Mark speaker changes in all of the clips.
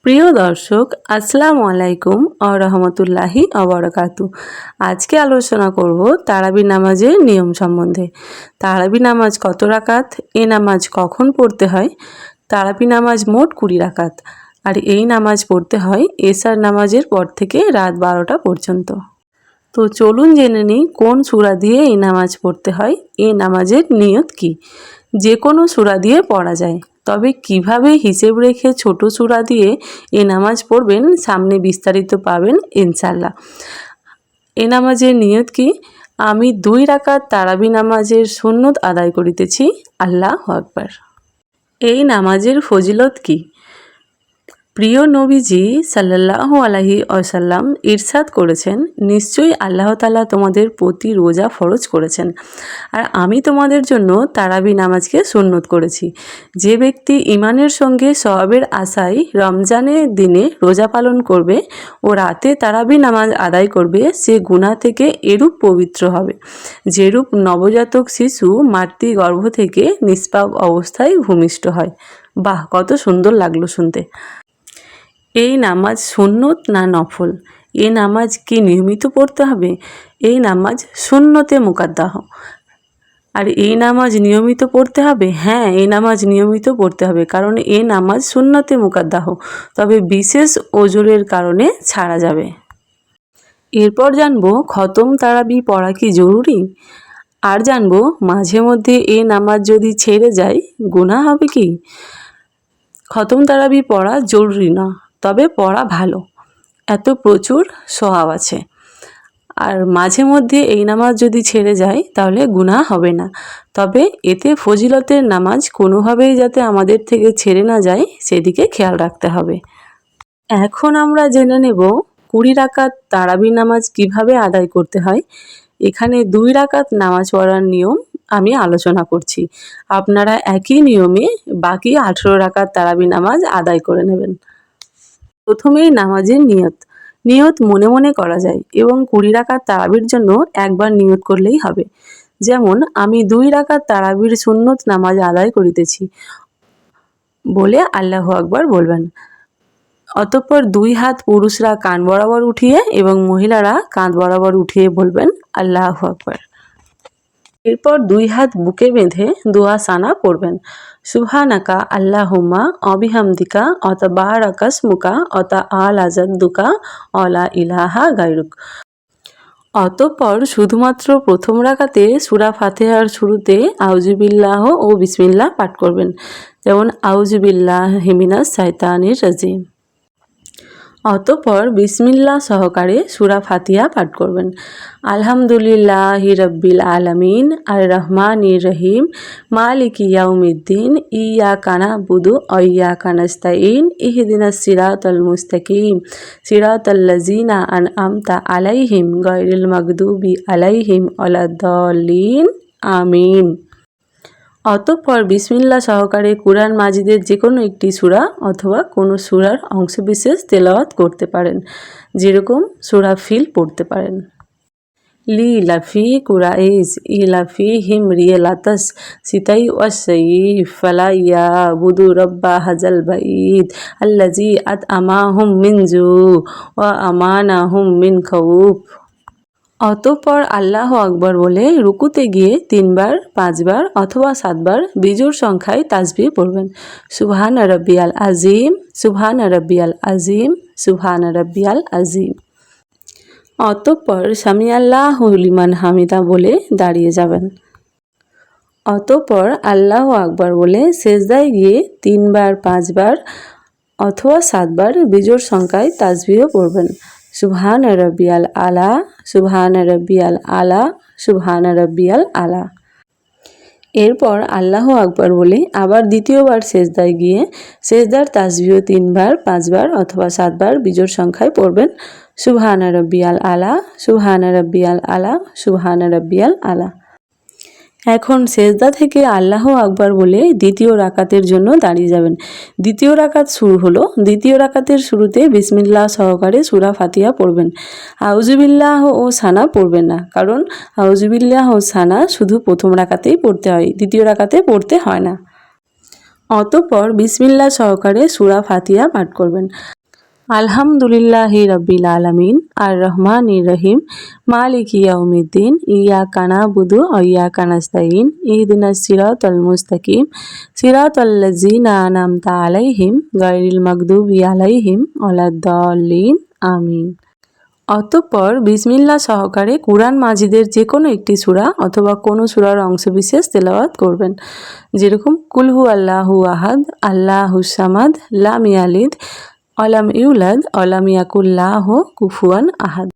Speaker 1: প্রিয় দর্শক, আসসালামু আলাইকুম ওয়া রাহমাতুল্লাহি ওয়া বারাকাতু। আজকে আলোচনা করব তারাবি নামাজের নিয়ম সম্বন্ধে। তারাবি নামাজ কত রাকাত, এই নামাজ কখন পড়তে হয়। তারাবি নামাজ মোট 20 রাকাত, আর এই নামাজ পড়তে হয় এশার নামাজের পর থেকে রাত 12টা পর্যন্ত। তো চলুন জেনে নিই কোন সূরা দিয়ে এই নামাজ পড়তে হয়, এই নামাজের নিয়ত কি। যে কোনো সূরা দিয়ে পড়া যায়, তবে কিভাবে হিসেব রেখে ছোট সূরা দিয়ে এই নামাজ পড়বেন সামনে বিস্তারিত পাবেন ইনশাল্লাহ। এই নামাজের নিয়ত কি? আমি 2 রাকাত তারাবি নামাজের সুন্নত আদায় করিতেছি, আল্লাহু আকবার। এই নামাজের ফজিলত কি? প্রিয় নবীজি সাল্লাল্লাহু আলাইহি ওয়াসাল্লাম ইরশাদ করেছেন, নিশ্চয়ই আল্লাহ তাআলা তোমাদের প্রতি রোজা ফরজ করেছেন, আর আমি তোমাদের জন্য তারাবি নামাজকে সুন্নত করেছি। যে ব্যক্তি ঈমানের সঙ্গে সওয়াবের আশায় রমজানের দিনে রোজা পালন করবে ও রাতে তারাবি নামাজ আদায় করবে, সে গুনাহ থেকে এরূপ পবিত্র হবে যেরূপ নবজাতক শিশু মাতৃগর্ভ থেকে নিষ্পাপ অবস্থায় ভূমিষ্ঠ হয়। বাহ, কত সুন্দর লাগলো শুনতে। এই নামাজ সুন্নত না নফল? এই নামাজ কি নিয়মিত পড়তে হবে? এই নামাজ সুন্নতে মুকাদ্দাহ। আর এই নামাজ নিয়মিত পড়তে হবে? হ্যাঁ, এই নামাজ নিয়মিত পড়তে হবে, কারণ এই নামাজ সুন্নতে মুকাদ্দাহ, তবে বিশেষ ওজরের কারণে ছাড়া যাবে। এরপর জানবো খতম তারাবি পড়া কি জরুরি, আর জানবো মাঝে মধ্যে এই নামাজ যদি ছেড়ে যায় গুনাহ হবে কি। খতম তারাবি পড়া জরুরি না, তবে পড়া ভালো, এত প্রচুর সওয়াব আছে। আর মাঝে মধ্যে এই নামাজ যদি ছেড়ে যায় তাহলে গুনাহ হবে না, তবে এতে ফজিলতের নামাজ কোনোভাবেই যাতে আমাদের থেকে ছেড়ে না যায় সেদিকে খেয়াল রাখতে হবে। এখন আমরা জেনে নেব 20 রাকাত তারাবি নামাজ কিভাবে আদায় করতে হয়। এখানে 2 রাকাত নামাজ পড়ার নিয়ম আমি আলোচনা করছি। আপনারা একই নিয়মে বাকি 18 রাকাত তারাবি নামাজ আদায় করে নেবেন। প্রথমেই নামাজের নিয়ত মনে মনে করা যায়, এবং 20 রাকাত তারাবির জন্য একবার নিয়ত করলেই হবে। যেমন, আমি 2 রাকাত তারাবির সুন্নত নামাজ আদায় করিতেছি বলে আল্লাহু আকবার বলবেন। অতঃপর 2 হাত পুরুষরা কান বরাবর উঠিয়ে এবং মহিলারা কাঁধ বরাবর উঠিয়ে বলবেন আল্লাহু আকবার। এরপর 2 হাত বুকে বেঁধে দোয়া সানা পড়বেন, সুবহানাকা আল্লাহুম্মা অবিহামদিকা অতাবারাকাসমুকা অতাআলাজাদ্দুকা অলা ইলাহা গায়রুক। অতঃপর শুধুমাত্র প্রথম রাকাতে সূরা ফাতিহার শুরুতে আউযুবিল্লাহ ও বিসমিল্লাহ পাঠ করবেন, যেমন আউযুবিল্লাহি মিনাশ শাইতানির রাজিম। অতঃপর বিসমিল্লাহ সহকারে সূরা ফাতিহা পাঠ করবেন। আলহামদুলিল্লাহি রাব্বিল আলামিন আর রহমানির রহিম মালিকি ইয়াউমিদ্দিন ইয়্যাকা না'বুদু ওয়া ইয়্যাকা নাস্তাঈন ইহদিনাস সিরাতাল মুস্তাকিম সিরাতাল্লাযিনা আন'আমতা আলাইহিম গায়রিল মাগদুবি আলাইহিম ওয়ালাদ-দাল্লিন আমিন। অতঃপর বিসমিল্লাহ সহকারে কুরআন মাজিদের যে কোনো একটি সূরা অথবা কোনো সূরার অংশবিশেষ তেলাওয়াত করতে পারেন, যেরকম সূরা ফিল পড়তে পারেন। লিলাফি কুরাইশ ইলাফিহিম রিয়ালাতাস সিতাই ওয়াস-সাইফ ফালা ইয়াবুদু রাব্বা হাযাল বাইত আল্লাযী আত'আমাহুম মিন জু ওয়া আমানাহুম মিন খাউফ। অতঃপর আল্লাহু আকবার বলে রুকুতে গিয়ে 3 বার, 5 বার অথবা 7 বার বিজোড় সংখ্যায় তাসবিহ পড়বেন, সুবহান রাব্বিয়াল আযীম, সুবহান রাব্বিয়াল আযীম, সুবহান রাব্বিয়াল আযীম। অতঃপর সামি আল্লাহু লিমান হামিদা বলে দাঁড়িয়ে যাবেন। অতঃপর আল্লাহু আকবার বলে সেজদায় গিয়ে 3 বার, 5 বার অথবা 7 বার বিজোড় সংখ্যায় তাসবিহ পড়বেন, সুবহান রাব্বিয়াল আলা, সুবহান রাব্বিয়াল আলা, সুবহান রাব্বিয়াল আলা। এরপর আল্লাহু আকবার বলে আবার দ্বিতীয়বার সেজদায় গিয়ে সেজদার তাসবিহ 3 বার, 5 বার অথবা 7 বার বিজোড় সংখ্যায় পড়বেন, সুবহান রাব্বিয়াল আলা, সুবহান রাব্বিয়াল আলা, সুবহান রাব্বিয়াল আলা। এখন সেজদা থেকে আল্লাহু আকবার বলে দ্বিতীয় রাকাতের জন্য দাঁড়িয়ে যাবেন। দ্বিতীয় রাকাত শুরু হলো। দ্বিতীয় রাকাতের শুরুতে বিসমিল্লাহ সহকারে সূরা ফাতিহা পড়বেন। আউযুবিল্লাহ ও সানা পড়বেন না, কারণ আউযুবিল্লাহ ও সানা শুধু প্রথম রাকাতেই পড়তে হয়, দ্বিতীয় রাকাতে পড়তে হয় না। অতঃপর বিসমিল্লাহ সহকারে সূরা ফাতিহা পাঠ করবেন। আলহামদুলিল্লাহি রাব্বিল আলামিন আর রহমানির রহিম মালিকি ইয়াউমিদ্দিন ইয়াকা নাবুদু ওয়া ইয়াকা নাস্তাইন ইহদিনাস সিরাতাল মুস্তাকিম সিরাতাল্লাযিনা আনআমতা আলাইহিম গায়রিল মাগদুবি আলাইহিম ওয়ালাদ-দাল্লিন আমিন। অতঃপর বিসমিল্লাহ সহকারে কুরআন মাজিদের যে কোনো একটি সূরা অথবা কোনো সূরার অংশবিশেষ তেলাওয়াত করবেন। যেরকম কুল হু আল্লাহু আহাদ, আল্লাহুস সামাদ, লাম ইয়ালিদ ওয়ালাম ইউলাদ ওয়ালাম ইয়াকুল লাহু কুফুয়ান আহাদ।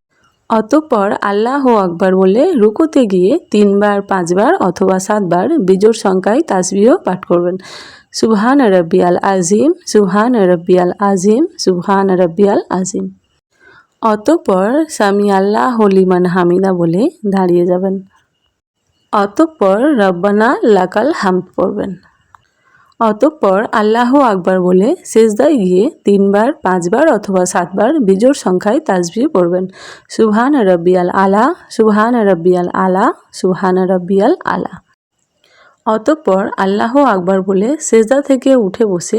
Speaker 1: অতঃপর আল্লাহু আকবার বলে রুকুতে গিয়ে 3 বার 5 বার অথবা 7 বার বিজোড় সংখ্যায় তাসবিহ পাঠ করবেন। সুবহান রাব্বিয়াল আযীম, সুবহান রাব্বিয়াল আযীম, সুবহান রাব্বিয়াল আযীম। অতঃপর সামি আল্লাহু লিমান হামিদা বলে দাঁড়িয়ে যাবেন। অতঃপর রব্বানা লাকাল হামদ পড়বেন। অতঃপর আল্লাহু আকবার বলে সেজদায় গিয়ে 3 বার 5 বার অথবা 7 বার বিজোড় সংখ্যায় তাসবিহ পড়বেন। সুবহান রাব্বিয়াল আলা, সুবহান রাব্বিয়াল আলা, সুবহান রাব্বিয়াল আলা। অতঃপর আল্লাহু আকবার বলে সেজদা থেকে উঠে বসে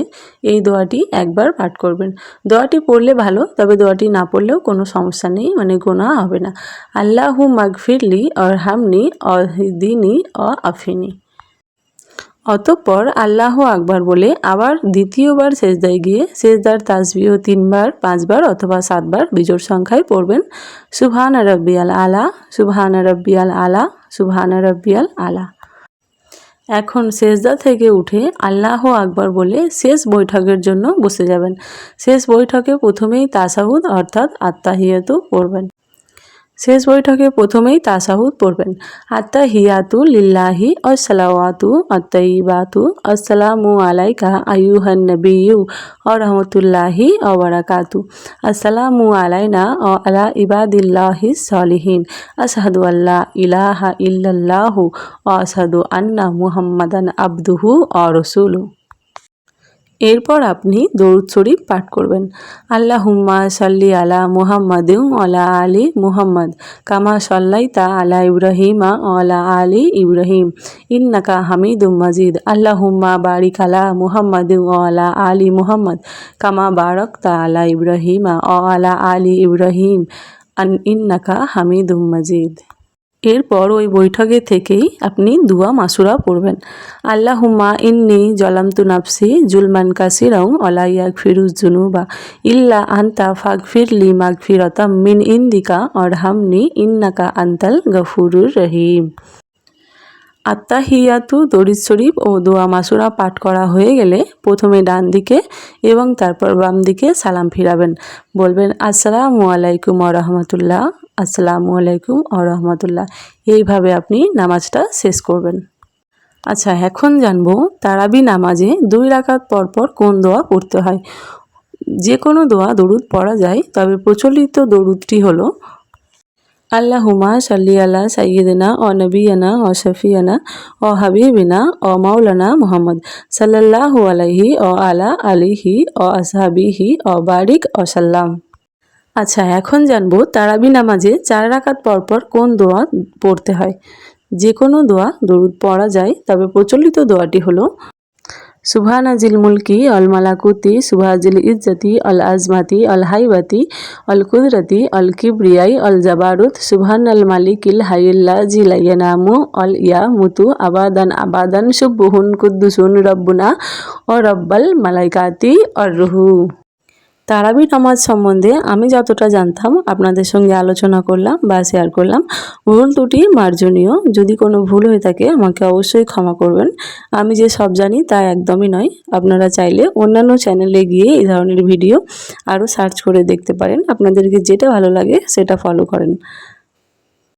Speaker 1: এই দোয়াটি একবার পাঠ করবেন। দোয়াটি পড়লে ভালো, তবে দোয়াটি না পড়লেও কোনো সমস্যা নেই, মানে গুনাহ হবে না। আল্লাহু মাগফিরলি ওয়ারহামনি ওয়াহদিনি ওয়া আফিনি। অতঃপর আল্লাহু আকবার বলে আবার দ্বিতীয়বার সেজদায় গিয়ে সেজদার তাসবিহ 3 বার 5 বার অথবা 7 বার বিজোড় সংখ্যায় পড়বেন। সুবহান রাব্বিয়াল আলা, সুবহান রাব্বিয়াল আলা, সুবহান রাব্বিয়াল আলা। এখন সেজদা থেকে উঠে আল্লাহু আকবার বলে শেষ বৈঠকের জন্য বসে যাবেন। শেষ বৈঠকে প্রথমেই তাশাহুদ অর্থাৎ আত্তাহিয়াতু পড়বেন। শেষ বৈঠকে প্রথমেই তাশাহুদ পড়বেন। আত্তাহিয়াতু লিল্লাহি ওয়াসসালাওয়াতু আত-তাইয়্যিবাতু আসসালামু আলাইকা আইয়ুহান নাবিয়্যু ওয়া রাহমাতুল্লাহি ওয়া বারাকাতু আসসালামু আলাইনা ওয়া আলা ইবাদিল্লাহিস সলিহিন আশহাদু আল্লা ইলাহা ইল্লাল্লাহু ওয়া আশহাদু আন্না মুহাম্মাদান আবদুহু ওয়া রাসূলুহু। এরপর আপনি দরুদ শরীফ পাঠ করবেন। আল্লাহুম্মা সাল্লি আলা মুহাম্মাদিন ওয়া আলা আলি মুহাম্মাদ কামা সাল্লাইতা আলা ইব্রাহিমা ওয়া আলা আলি ইব্রাহিম ইন্নাকা হামিদুম মাজিদ। আল্লাহুম্মা বারিক আলা মুহাম্মাদিন ওয়া আলা আলি মুহাম্মাদ কামা বারাকতা আলা ইব্রাহিমা ওয়া আলা আলি ইব্রাহিম ইন্নাকা হামিদুম মাজিদ। এরপর ওই বৈঠকে থেকেই আপনি দুয়া মাসুরা পড়বেন। আল্লাহুম্মা ইন্নী জালামতু নাফসি জুলমান কাসিরাও ওয়ালা ইয়াগফিরুজ যুনুবা ইল্লা আনতা ফাগফিরলি মাগফিরাতাম মিন ইনদিকা ওয়ারহামনি ইন্নাকা আনতাল গফুরুর রহিম। আত্তাহিয়াতু দরুদ শরীফ ও দোয়া মাসুরা পাঠ করা হয়ে গেলে প্রথমে ডান দিকে এবং তারপর বাম দিকে সালাম ফিরাবেন। বলবেন আসসালামু আলাইকুম ওয়া রাহমাতুল্লাহ, আসসালামু আলাইকুম ওয়া রাহমাতুল্লাহ। এইভাবে আপনি নামাজটা শেষ করবেন। আচ্ছা, এখন জানবো তারাবি নামাজে 2 রাকাত পরপর কোন দোয়া পড়তে হয়। যে কোনো দোয়া দরুদ পড়া যায়, তবে প্রচলিত দরুদটি হলো আল্লাহুম্মা সাল্লি আলা সাইয়্যিদিনা ওয়া নাবিয়িনা ওয়া শাফিয়িনা ওয়া হাবিবিনা ওয়া মাওলানা মুহাম্মদ সাল্লাল্লাহু আলাইহি ওয়া আলা আলিহি ওয়া আসহাবিহি ওয়া বারিক ওয়া সাল্লাম। আচ্ছা, এখন জানবো তারাবি নামাজে 4 রাকাত পরপর কোন দোয়া পড়তে হয়। যে কোনো দোয়া দরুদ পড়া যায়, তবে প্রচলিত দোয়াটি হলো সুবহানাজিল মুলকি অল মালাকুতি সুবহাজিল ইজ্জতি অল আজমাতি অল হাইবাতি অল কুদরতি অল কিবরিয়াই অল জাবারুত সুবহানাল মালিকিল হাইয়্যিল্লা জিলাইয়ানামু অল ইয়া মুতু আবাদান আবাদান সুবহুন কুদ্দুসুন রব্বুনা ও রব্বাল মালাইকাতি অর রুহু। তারাবি নামাজ সম্বন্ধে আমি যতটা জানতাম আপনাদের সঙ্গে আলোচনা করলাম বা শেয়ার করলাম। ভুল ত্রুটি মার্জনীয়, যদি কোনো ভুল হয়ে থাকে আমাকে অবশ্যই ক্ষমা করবেন। আমি যে সব জানি তা একদমই নয়। আপনারা চাইলে অন্যান্য চ্যানেলে গিয়ে এই ধরনের ভিডিও আরও সার্চ করে দেখতে পারেন। আপনাদেরকে যেটা ভালো লাগে সেটা ফলো করেন।